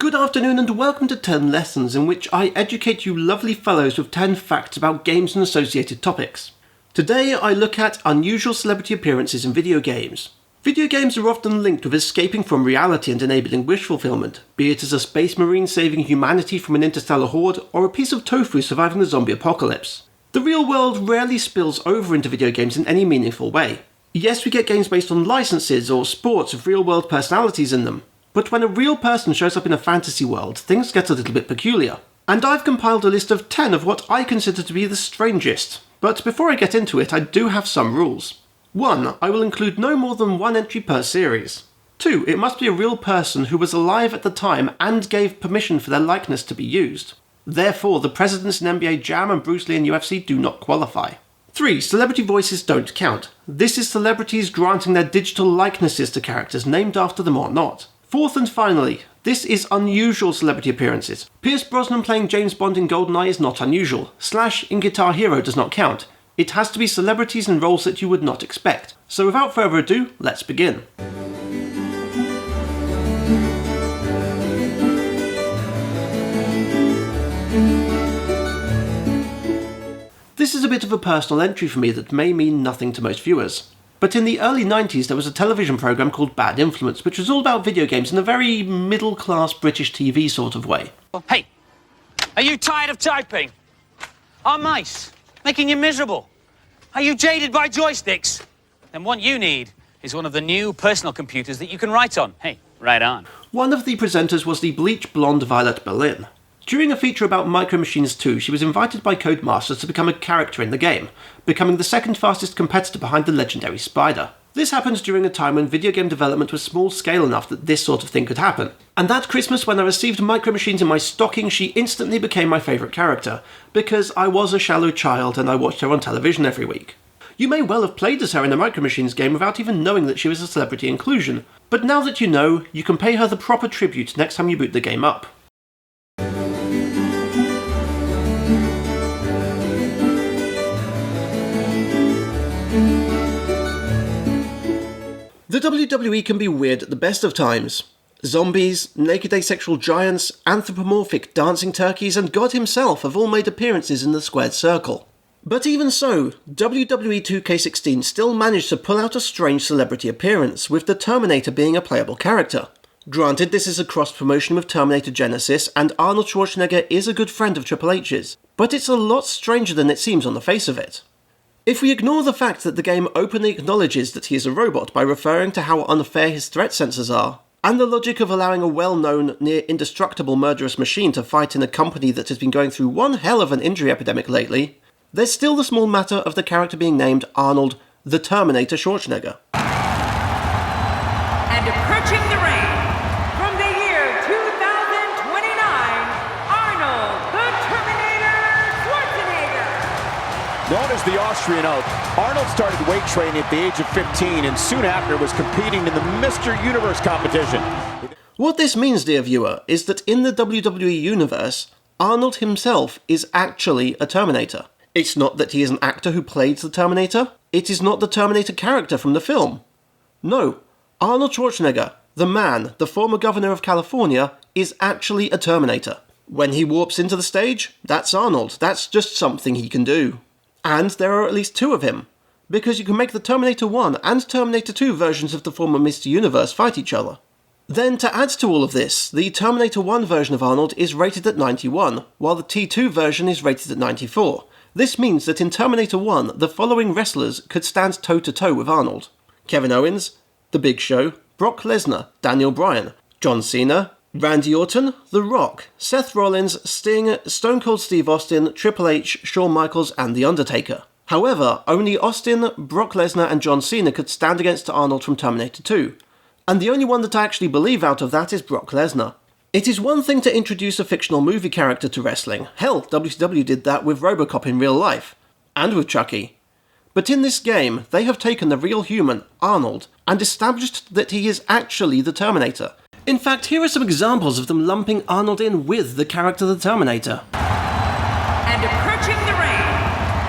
Good afternoon and welcome to 10 Lessons, in which I educate you lovely fellows with 10 facts about games and associated topics. Today I look at unusual celebrity appearances in video games. Video games are often linked with escaping from reality and enabling wish fulfillment, be it as a space marine saving humanity from an interstellar horde, or a piece of tofu surviving the zombie apocalypse. The real world rarely spills over into video games in any meaningful way. Yes, we get games based on licenses or sports with real world personalities in them. But when a real person shows up in a fantasy world, things get a little bit peculiar. And I've compiled a list of 10 of what I consider to be the strangest. But before I get into it, I do have some rules. 1. I will include no more than one entry per series. 2. It must be a real person who was alive at the time and gave permission for their likeness to be used. Therefore, the presidents in NBA Jam and Bruce Lee in UFC do not qualify. 3. Celebrity voices don't count. This is celebrities granting their digital likenesses to characters named after them or not. 4th and finally, this is unusual celebrity appearances. Pierce Brosnan playing James Bond in GoldenEye is not unusual. Slash in Guitar Hero does not count. It has to be celebrities in roles that you would not expect. So without further ado, let's begin. This is a bit of a personal entry for me that may mean nothing to most viewers. But in the early 90s there was a television programme called Bad Influence, which was all about video games in a very middle-class British TV sort of way. Hey, are you tired of typing? Are mice making you miserable? Are you jaded by joysticks? Then what you need is one of the new personal computers that you can write on. Hey, right on. One of the presenters was the bleach blonde Violet Berlin. During a feature about Micro Machines 2, she was invited by Codemasters to become a character in the game, becoming the second fastest competitor behind the legendary Spider. This happened during a time when video game development was small scale enough that this sort of thing could happen. And that Christmas, when I received Micro Machines in my stocking, she instantly became my favourite character, because I was a shallow child and I watched her on television every week. You may well have played as her in a Micro Machines game without even knowing that she was a celebrity inclusion, but now that you know, you can pay her the proper tribute next time you boot the game up. The WWE can be weird at the best of times. Zombies, naked asexual giants, anthropomorphic dancing turkeys, and God himself have all made appearances in the squared circle. But even so, WWE 2K16 still managed to pull out a strange celebrity appearance, with the Terminator being a playable character. Granted, this is a cross-promotion with Terminator Genesis, and Arnold Schwarzenegger is a good friend of Triple H's, but it's a lot stranger than it seems on the face of it. If we ignore the fact that the game openly acknowledges that he is a robot by referring to how unfair his threat sensors are, and the logic of allowing a well-known, near-indestructible murderous machine to fight in a company that has been going through one hell of an injury epidemic lately, there's still the small matter of the character being named Arnold the Terminator Schwarzenegger. And approaching the ring, from the year 2029, Arnold the Terminator Schwarzenegger. Known as the Austrian Oak, Arnold started weight training at the age of 15 and soon after was competing in the Mr. Universe competition. What this means, dear viewer, is that in the WWE universe, Arnold himself is actually a Terminator. It's not that he is an actor who played the Terminator. It is not the Terminator character from the film. No, Arnold Schwarzenegger, the man, the former governor of California, is actually a Terminator. When he warps into the stage, that's Arnold. That's just something he can do. And there are at least 2 of him, because you can make the Terminator 1 and Terminator 2 versions of the former Mr. Universe fight each other. Then, to add to all of this, the Terminator 1 version of Arnold is rated at 91, while the T2 version is rated at 94. This means that in Terminator 1, the following wrestlers could stand toe-to-toe with Arnold: Kevin Owens, The Big Show, Brock Lesnar, Daniel Bryan, John Cena, Randy Orton, The Rock, Seth Rollins, Sting, Stone Cold Steve Austin, Triple H, Shawn Michaels, and The Undertaker. However, only Austin, Brock Lesnar, and John Cena could stand against Arnold from Terminator 2. And the only one that I actually believe out of that is Brock Lesnar. It is one thing to introduce a fictional movie character to wrestling. Hell, WCW did that with RoboCop in real life. And with Chucky. But in this game, they have taken the real human, Arnold, and established that he is actually the Terminator. In fact, here are some examples of them lumping Arnold in with the character the Terminator. And approaching the ring,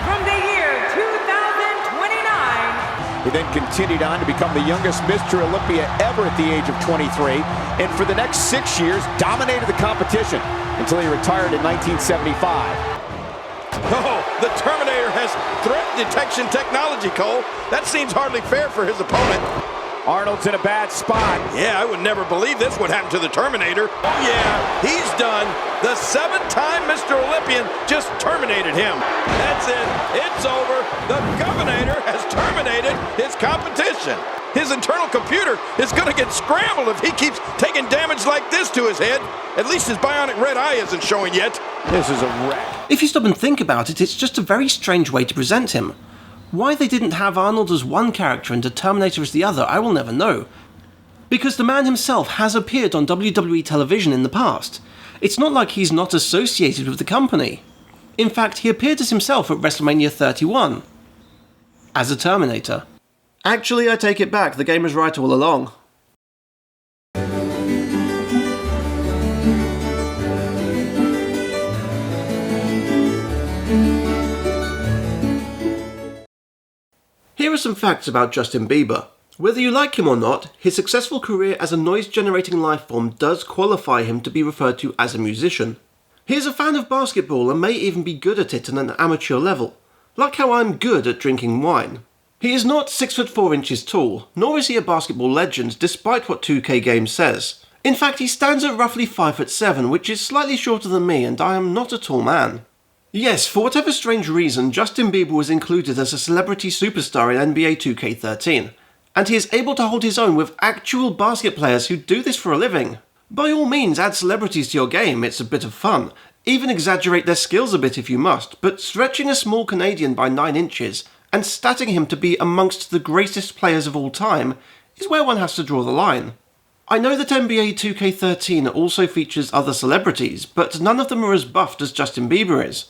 from the year 2029, He then continued on to become the youngest Mr. Olympia ever at the age of 23, and for the next 6 years, dominated the competition until he retired in 1975. Oh, the Terminator has threat detection technology, Cole. That seems hardly fair for his opponent. Arnold's in a bad spot. Yeah, I would never believe this would happen to the Terminator. Oh, yeah, he's done. The 7-time Mr. Olympian just terminated him. That's it. It's over. The Governator has terminated his competition. His internal computer is going to get scrambled if he keeps taking damage like this to his head. At least his bionic red eye isn't showing yet. This is a wreck. If you stop and think about it, it's just a very strange way to present him. Why they didn't have Arnold as one character and the Terminator as the other, I will never know. Because the man himself has appeared on WWE television in the past. It's not like he's not associated with the company. In fact, he appeared as himself at WrestleMania 31. As a Terminator. Actually, I take it back, the game was right all along. Here are some facts about Justin Bieber. Whether you like him or not, his successful career as a noise-generating lifeform does qualify him to be referred to as a musician. He is a fan of basketball and may even be good at it on an amateur level, like how I'm good at drinking wine. He is not 6'4" tall, nor is he a basketball legend despite what 2K Games says. In fact, he stands at roughly 5'7", which is slightly shorter than me, and I am not a tall man. Yes, for whatever strange reason, Justin Bieber was included as a celebrity superstar in NBA 2K13, and he is able to hold his own with actual basket players who do this for a living. By all means, add celebrities to your game, it's a bit of fun. Even exaggerate their skills a bit if you must, but stretching a small Canadian by 9 inches and statting him to be amongst the greatest players of all time is where one has to draw the line. I know that NBA 2K13 also features other celebrities, but none of them are as buffed as Justin Bieber is.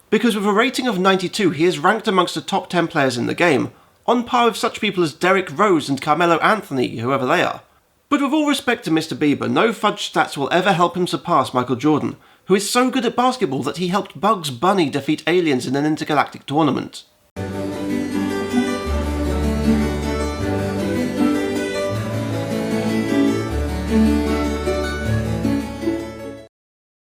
Because with a rating of 92, he is ranked amongst the top 10 players in the game, on par with such people as Derrick Rose and Carmelo Anthony, whoever they are. But with all respect to Mr. Bieber, no fudge stats will ever help him surpass Michael Jordan, who is so good at basketball that he helped Bugs Bunny defeat aliens in an intergalactic tournament.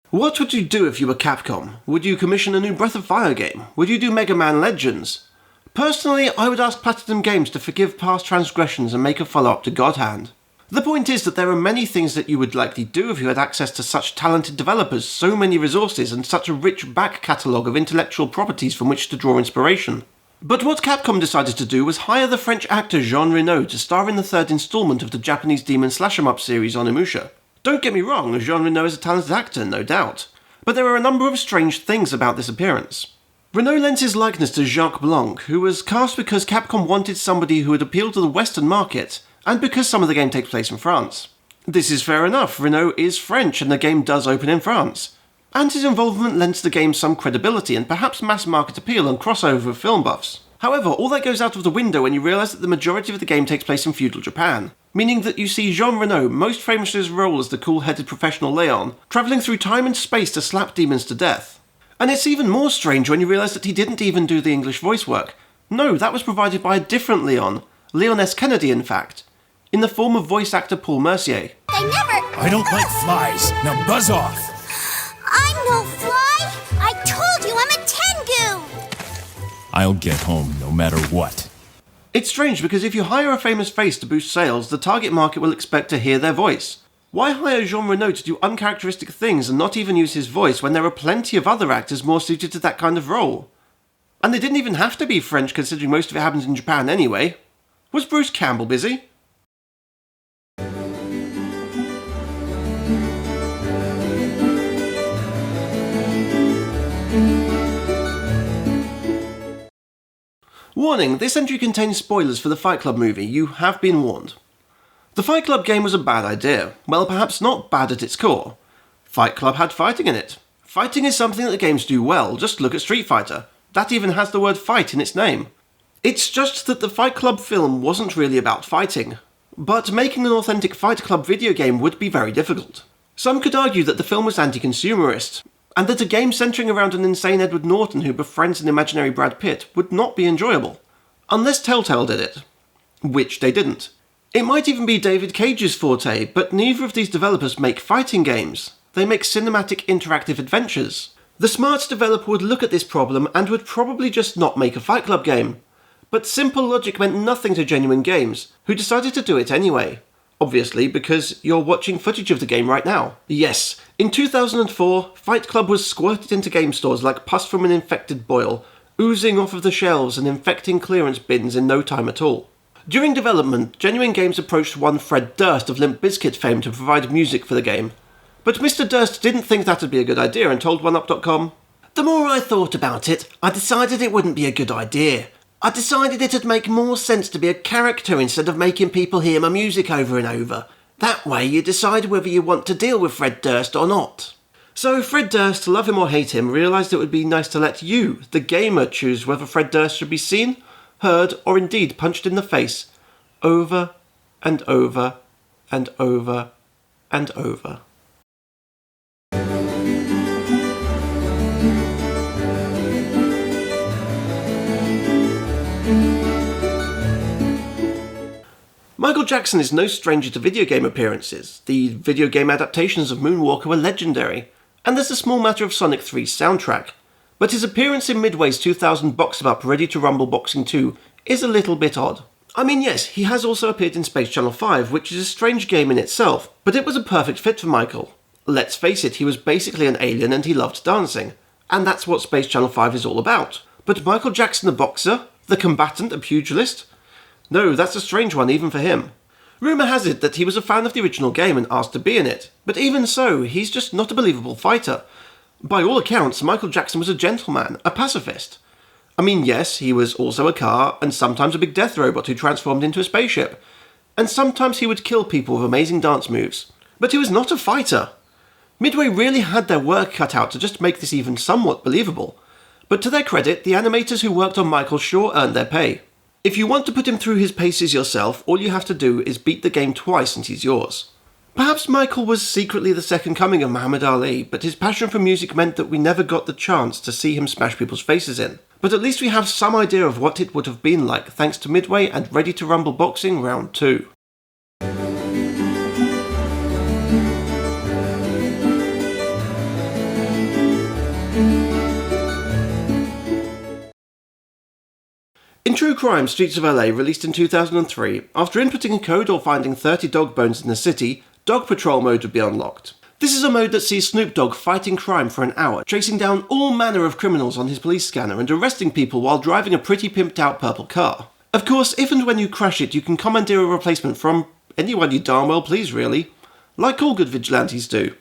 What would you do if you were Capcom? Would you commission a new Breath of Fire game? Would you do Mega Man Legends? Personally, I would ask Platinum Games to forgive past transgressions and make a follow-up to God Hand. The point is that there are many things that you would likely do if you had access to such talented developers, so many resources, and such a rich back catalogue of intellectual properties from which to draw inspiration. But what Capcom decided to do was hire the French actor Jean Renault to star in the third installment of the Japanese Demon Slash 'em Up series on Onimusha. Don't get me wrong, Jean Renault is a talented actor, no doubt. But there are a number of strange things about this appearance. Renault lends his likeness to Jacques Blanc, who was cast because Capcom wanted somebody who would appeal to the Western market, and because some of the game takes place in France. This is fair enough, Renault is French and the game does open in France. And his involvement lends the game some credibility and perhaps mass market appeal and crossover with film buffs. However, all that goes out of the window when you realise that the majority of the game takes place in feudal Japan, meaning that you see Jean Renault, most famous for his role as the cool-headed professional Leon, travelling through time and space to slap demons to death. And it's even more strange when you realise that he didn't even do the English voice work. No, that was provided by a different Leon, Leon S. Kennedy in fact, in the form of voice actor Paul Mercier. I don't like flies. Now buzz off. I'm no fly. I told you I'm a Tengu. I'll get home no matter what. It's strange because if you hire a famous face to boost sales, the target market will expect to hear their voice. Why hire Jean Renault to do uncharacteristic things and not even use his voice when there are plenty of other actors more suited to that kind of role? And they didn't even have to be French considering most of it happens in Japan anyway. Was Bruce Campbell busy? Warning, this entry contains spoilers for the Fight Club movie, you have been warned. The Fight Club game was a bad idea. Well, perhaps not bad at its core. Fight Club had fighting in it. Fighting is something that the games do well, just look at Street Fighter. That even has the word fight in its name. It's just that the Fight Club film wasn't really about fighting. But making an authentic Fight Club video game would be very difficult. Some could argue that the film was anti-consumerist, and that a game centering around an insane Edward Norton who befriends an imaginary Brad Pitt would not be enjoyable. Unless Telltale did it. which they didn't. It might even be David Cage's forte, but neither of these developers make fighting games. They make cinematic interactive adventures. The smart developer would look at this problem and would probably just not make a Fight Club game. But simple logic meant nothing to Genuine Games, who decided to do it anyway. Obviously, because you're watching footage of the game right now. Yes, in 2004, Fight Club was squirted into game stores like pus from an infected boil, oozing off of the shelves and infecting clearance bins in no time at all. During development, Genuine Games approached one Fred Durst of Limp Bizkit fame to provide music for the game. But Mr. Durst didn't think that'd be a good idea and told OneUp.com, "The more I thought about it, I decided it wouldn't be a good idea. I decided it'd make more sense to be a character instead of making people hear my music over and over. That way you decide whether you want to deal with Fred Durst or not." So Fred Durst, love him or hate him, realised it would be nice to let you, the gamer, choose whether Fred Durst should be seen, heard, or indeed punched in the face, over and over and over and over. Michael Jackson is no stranger to video game appearances. The video game adaptations of Moonwalker were legendary, and there's the small matter of Sonic 3's soundtrack. But his appearance in Midway's 2000 Box 'Em Up Ready to Rumble Boxing 2 is a little bit odd. I mean, yes, he has also appeared in Space Channel 5, which is a strange game in itself, but it was a perfect fit for Michael. Let's face it, he was basically an alien and he loved dancing, and that's what Space Channel 5 is all about. But Michael Jackson a boxer? The combatant a pugilist? No, that's a strange one even for him. Rumour has it that he was a fan of the original game and asked to be in it, but even so, he's just not a believable fighter. By all accounts, Michael Jackson was a gentleman, a pacifist. I mean, yes, he was also a car, and sometimes a big death robot who transformed into a spaceship. And sometimes he would kill people with amazing dance moves. But he was not a fighter. Midway really had their work cut out to just make this even somewhat believable. But to their credit, the animators who worked on Michael sure earned their pay. If you want to put him through his paces yourself, all you have to do is beat the game twice and he's yours. Perhaps Michael was secretly the second coming of Muhammad Ali, but his passion for music meant that we never got the chance to see him smash people's faces in. But at least we have some idea of what it would have been like thanks to Midway and Ready to Rumble Boxing Round 2. In True Crime Streets of LA, released in 2003, after inputting a code or finding 30 dog bones in the city, Dog Patrol mode would be unlocked. This is a mode that sees Snoop Dogg fighting crime for an hour, chasing down all manner of criminals on his police scanner and arresting people while driving a pretty pimped out purple car. Of course, if and when you crash it, you can commandeer a replacement from anyone you darn well please, really. Like all good vigilantes do.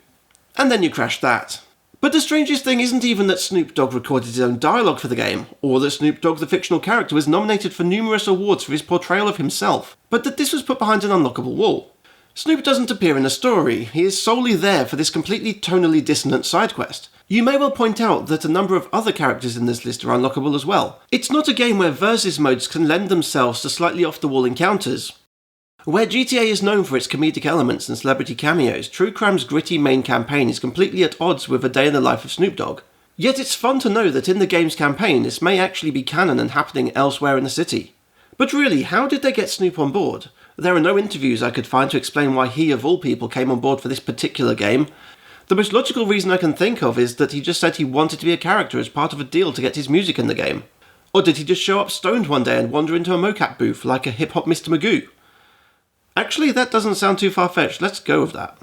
And then you crash that. But the strangest thing isn't even that Snoop Dogg recorded his own dialogue for the game, or that Snoop Dogg the fictional character was nominated for numerous awards for his portrayal of himself, but that this was put behind an unlockable wall. Snoop doesn't appear in the story, he is solely there for this completely tonally dissonant side quest. You may well point out that a number of other characters in this list are unlockable as well. It's not a game where versus modes can lend themselves to slightly off-the-wall encounters. Where GTA is known for its comedic elements and celebrity cameos, True Crime's gritty main campaign is completely at odds with a day in the life of Snoop Dogg. Yet it's fun to know that in the game's campaign this may actually be canon and happening elsewhere in the city. But really, how did they get Snoop on board? There are no interviews I could find to explain why he of all people came on board for this particular game. The most logical reason I can think of is that he just said he wanted to be a character as part of a deal to get his music in the game. Or did he just show up stoned one day and wander into a mocap booth like a hip-hop Mr. Magoo? Actually, that doesn't sound too far-fetched. Let's go with that.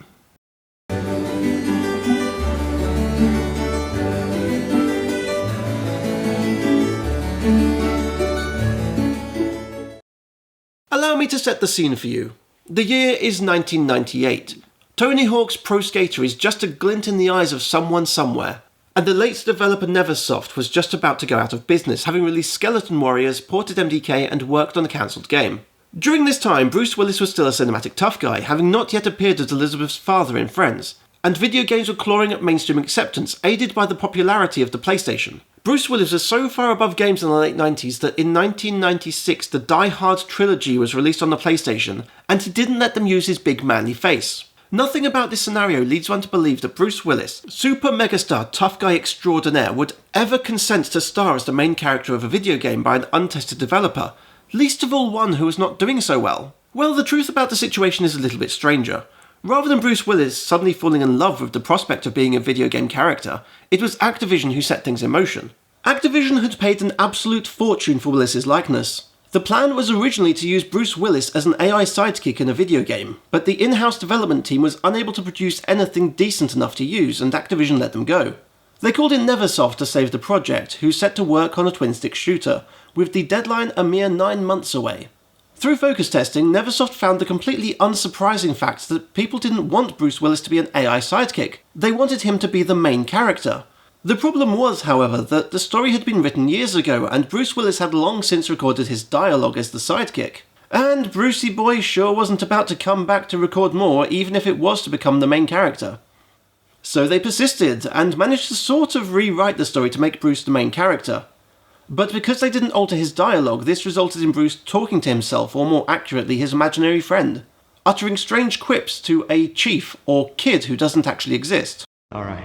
Allow me to set the scene for you. The year is 1998. Tony Hawk's Pro Skater is just a glint in the eyes of someone somewhere, and the late developer Neversoft was just about to go out of business, having released Skeleton Warriors, ported MDK, and worked on a cancelled game. During this time, Bruce Willis was still a cinematic tough guy, having not yet appeared as Elizabeth's father in Friends, and video games were clawing at mainstream acceptance, aided by the popularity of the PlayStation. Bruce Willis was so far above games in the late 90s that in 1996 the Die Hard trilogy was released on the PlayStation, and he didn't let them use his big manly face. Nothing about this scenario leads one to believe that Bruce Willis, super megastar tough guy extraordinaire, would ever consent to star as the main character of a video game by an untested developer, Least of all one who was not doing so well. Well, the truth about the situation is a little bit stranger. Rather than Bruce Willis suddenly falling in love with the prospect of being a video game character, it was Activision who set things in motion. Activision had paid an absolute fortune for Willis's likeness. The plan was originally to use Bruce Willis as an AI sidekick in a video game, but the in-house development team was unable to produce anything decent enough to use, and Activision let them go. They called in Neversoft to save the project, who set to work on a twin-stick shooter, with the deadline a mere 9 months away. Through focus testing, Neversoft found the completely unsurprising fact that people didn't want Bruce Willis to be an AI sidekick. They wanted him to be the main character. The problem was, however, that the story had been written years ago, and Bruce Willis had long since recorded his dialogue as the sidekick. And Brucey boy sure wasn't about to come back to record more, even if it was to become the main character. So they persisted, and managed to sort of rewrite the story to make Bruce the main character. But because they didn't alter his dialogue, this resulted in Bruce talking to himself, or more accurately, his imaginary friend, uttering strange quips to a chief or kid who doesn't actually exist. Alright,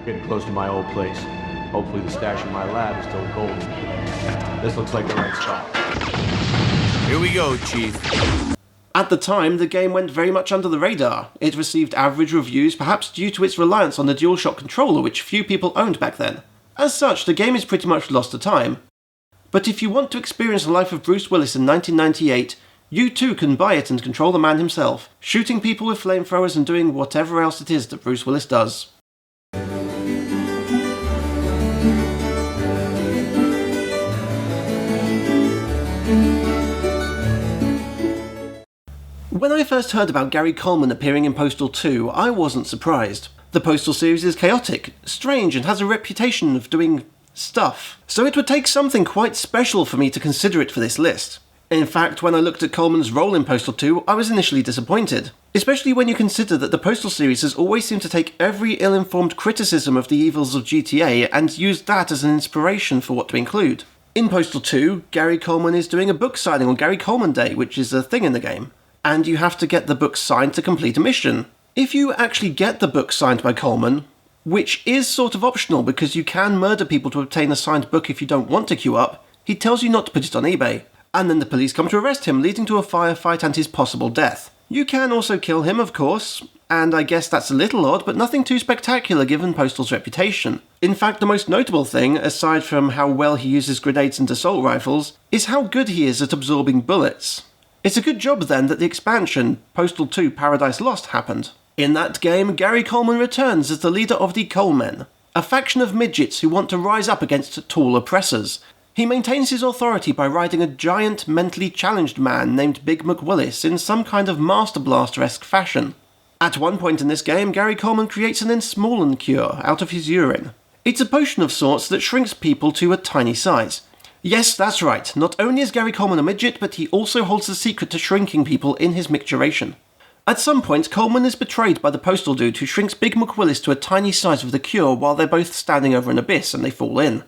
getting close to my old place. Hopefully the stash in my lab is still golden. This looks like the right spot. Here we go, Chief. At the time, the game went very much under the radar. It received average reviews, perhaps due to its reliance on the DualShock controller, which few people owned back then. As such, the game is pretty much lost to time. But if you want to experience the life of Bruce Willis in 1998, you too can buy it and control the man himself, shooting people with flamethrowers and doing whatever else it is that Bruce Willis does. When I first heard about Gary Coleman appearing in Postal 2, I wasn't surprised. The Postal series is chaotic, strange, and has a reputation of doing stuff, so it would take something quite special for me to consider it for this list. In fact, when I looked at Coleman's role in Postal 2, I was initially disappointed, especially when you consider that the Postal series has always seemed to take every ill-informed criticism of the evils of GTA and use that as an inspiration for what to include. In Postal 2, Gary Coleman is doing a book signing on Gary Coleman Day, which is a thing in the game, and you have to get the book signed to complete a mission. If you actually get the book signed by Coleman, which is sort of optional because you can murder people to obtain a signed book if you don't want to queue up, he tells you not to put it on eBay, and then the police come to arrest him, leading to a firefight and his possible death. You can also kill him, of course, and I guess that's a little odd, but nothing too spectacular given Postal's reputation. In fact, the most notable thing, aside from how well he uses grenades and assault rifles, is how good he is at absorbing bullets. It's a good job then that the expansion, Postal 2 Paradise Lost, happened. In that game, Gary Coleman returns as the leader of the Colemen, a faction of midgets who want to rise up against tall oppressors. He maintains his authority by riding a giant, mentally challenged man named Big McWillis in some kind of Master Blaster-esque fashion. At one point in this game, Gary Coleman creates an Ensmollen cure out of his urine. It's a potion of sorts that shrinks people to a tiny size. Yes, that's right, not only is Gary Coleman a midget, but he also holds the secret to shrinking people in his micturation. At some point, Coleman is betrayed by the Postal dude who shrinks Big McWillis to a tiny size with the cure while they're both standing over an abyss and they fall in.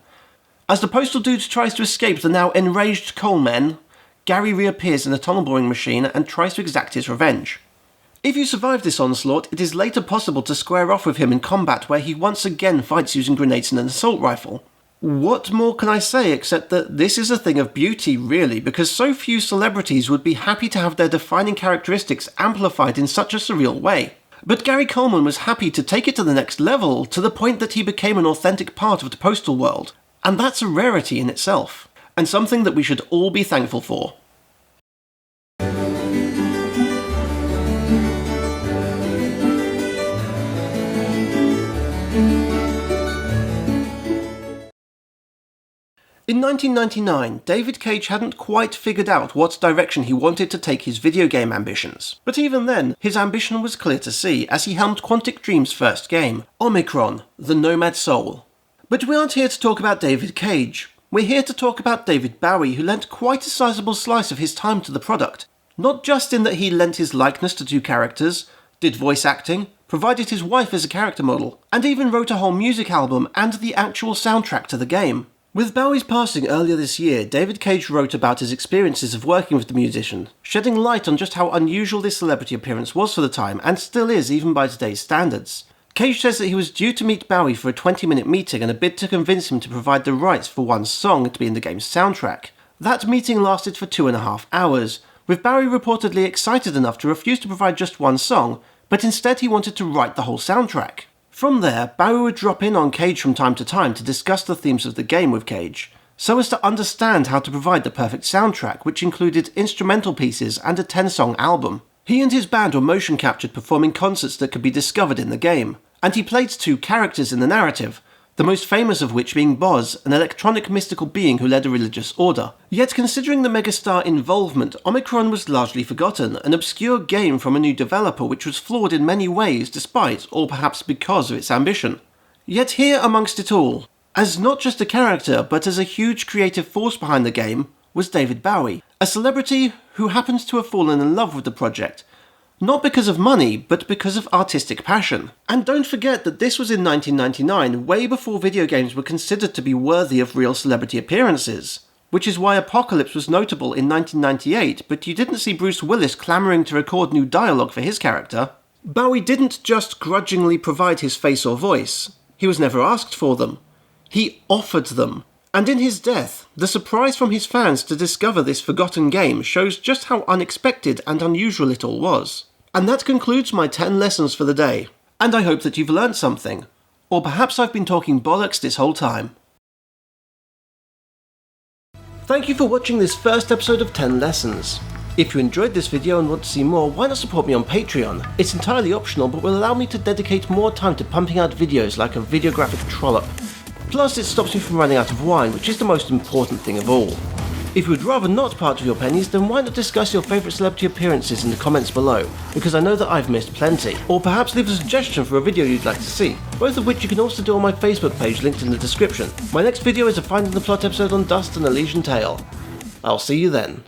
As the Postal dude tries to escape the now enraged Coleman, Gary reappears in a tunnel boring machine and tries to exact his revenge. If you survive this onslaught, it is later possible to square off with him in combat where he once again fights using grenades and an assault rifle. What more can I say except that this is a thing of beauty, really, because so few celebrities would be happy to have their defining characteristics amplified in such a surreal way. But Gary Coleman was happy to take it to the next level, to the point that he became an authentic part of the Postal world. And that's a rarity in itself, and something that we should all be thankful for. In 1999, David Cage hadn't quite figured out what direction he wanted to take his video game ambitions. But even then, his ambition was clear to see as he helmed Quantic Dream's first game, Omicron: The Nomad Soul. But we aren't here to talk about David Cage. We're here to talk about David Bowie, who lent quite a sizable slice of his time to the product. Not just in that he lent his likeness to two characters, did voice acting, provided his wife as a character model, and even wrote a whole music album and the actual soundtrack to the game. With Bowie's passing earlier this year, David Cage wrote about his experiences of working with the musician, shedding light on just how unusual this celebrity appearance was for the time, and still is even by today's standards. Cage says that he was due to meet Bowie for a 20-minute meeting and a bid to convince him to provide the rights for one song to be in the game's soundtrack. That meeting lasted for 2.5 hours, with Bowie reportedly excited enough to refuse to provide just one song, but instead he wanted to write the whole soundtrack. From there, Bowie would drop in on Cage from time to time to discuss the themes of the game with Cage, so as to understand how to provide the perfect soundtrack, which included instrumental pieces and a 10-song album. He and his band were motion captured performing concerts that could be discovered in the game, and he played 2 characters in the narrative, the most famous of which being Boz, an electronic mystical being who led a religious order. Yet considering the megastar involvement, Omicron was largely forgotten, an obscure game from a new developer which was flawed in many ways despite, or perhaps because of its ambition. Yet here amongst it all, as not just a character but as a huge creative force behind the game, was David Bowie, a celebrity who happens to have fallen in love with the project, not because of money, but because of artistic passion. And don't forget that this was in 1999, way before video games were considered to be worthy of real celebrity appearances. Which is why Apocalypse was notable in 1998, but you didn't see Bruce Willis clamouring to record new dialogue for his character. Bowie didn't just grudgingly provide his face or voice. He was never asked for them. He offered them. And in his death, the surprise from his fans to discover this forgotten game shows just how unexpected and unusual it all was. And that concludes my 10 lessons for the day. And I hope that you've learned something. Or perhaps I've been talking bollocks this whole time. Thank you for watching this first episode of 10 Lessons. If you enjoyed this video and want to see more, why not support me on Patreon? It's entirely optional but will allow me to dedicate more time to pumping out videos like a videographic trollop. Plus it stops me from running out of wine, which is the most important thing of all. If you would rather not part with your pennies, then why not discuss your favourite celebrity appearances in the comments below, because I know that I've missed plenty. Or perhaps leave a suggestion for a video you'd like to see, both of which you can also do on my Facebook page linked in the description. My next video is a Finding the Plot episode on Dust and Elysian Tale. I'll see you then.